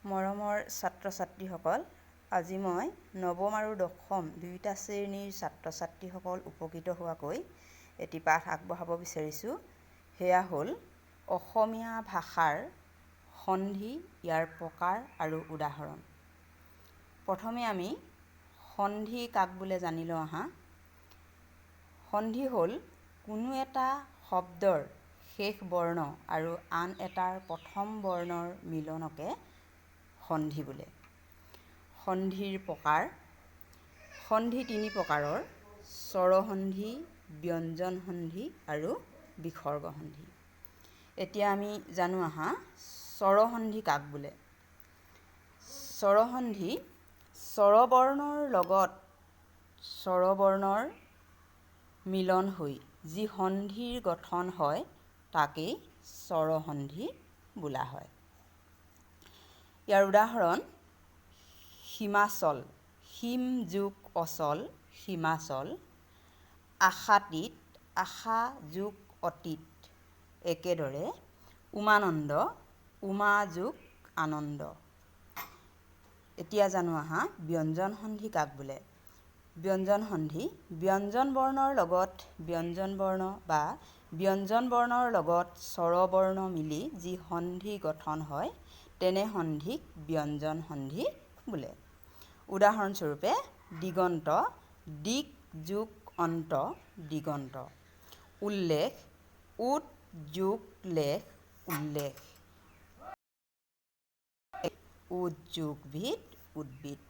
মৰমৰ ছাত্ৰ ছাত্ৰীসকল, আজি মই নৱম আৰু দশম দুয়োটা শ্ৰেণীৰ ছাত্ৰ ছাত্ৰীসকল উপকৃত হোৱাকৈ এটি পাঠ আগবঢ়াব বিচাৰিছোঁ। সেয়া হ'ল অসমীয়া ভাষাৰ সন্ধি, ইয়াৰ প্ৰকাৰ আৰু উদাহৰণ। প্ৰথমে আমি সন্ধি কাক বোলে জানি লওঁ আহা। সন্ধি হ'ল কোনো এটা শব্দৰ শেষ বৰ্ণ আৰু আন এটাৰ প্ৰথম বৰ্ণৰ মিলনকে সন্ধি বোলে। সন্ধিৰ প্ৰকাৰ। সন্ধি তিনি প্ৰকাৰৰ: স্বৰসন্ধি, ব্যঞ্জন সন্ধি আৰু বিসৰ্গ সন্ধি। এতিয়া আমি জানো আহা স্বৰসন্ধি কাক বোলে। স্বৰসন্ধি স্বৰবৰ্ণৰ লগত স্বৰবৰ্ণৰ মিলন হৈ যি সন্ধিৰ গঠন হয় তাকেই স্বৰসন্ধি বোলা হয়। ইয়াৰ উদাহৰণ: হিমাচল, হিম যোগ অচল হিমাচল। আশাতীত, আশা যোগ অতীত। একেদৰে উমানন্দ, উমা যোগ আনন্দ। এতিয়া জানো আহা ব্যঞ্জন সন্ধি কাক বোলে। ব্যঞ্জন সন্ধি ব্যঞ্জন বৰ্ণৰ লগত ব্যঞ্জন বৰ্ণ বা ব্যঞ্জন বৰ্ণৰ লগত স্বৰবৰ্ণ মিলি যি সন্ধি গঠন হয় তেনে সন্ধিক ব্যঞ্জন সন্ধি বোলে। উদাহৰণস্বৰূপে দিগন্ত, দিক যোগ অন্ত দিগন্ত। উল্লেখ, উদ যোগ লেখ উল্লেখ। উদ যোগ ভিদ উদ্ভিদ।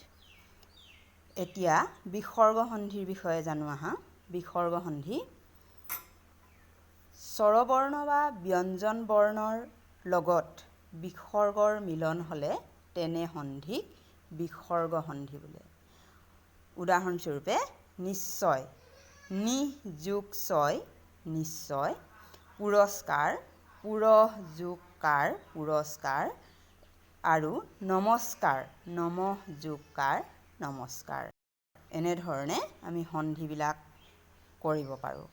এতিয়া বিসৰ্গ সন্ধিৰ বিষয়ে জানো আহা। বিসৰ্গ সন্ধি স্বৰবৰ্ণ বা ব্যঞ্জন বৰ্ণৰ লগত বিসৰ্গৰ মিলন হ'লে তেনে সন্ধিক বিসৰ্গ সন্ধি বোলে। উদাহৰণস্বৰূপে নিশ্চয়, নিঃ যোগ ছয় নিশ্চয়। পুৰস্কাৰ, পুৰঃ যোগ কাৰ পুৰস্কাৰ। আৰু নমস্কাৰ, নমঃ যোগ কাৰ নমস্কাৰ। এনেধৰণে আমি সন্ধিবিলাক কৰিব পাৰোঁ।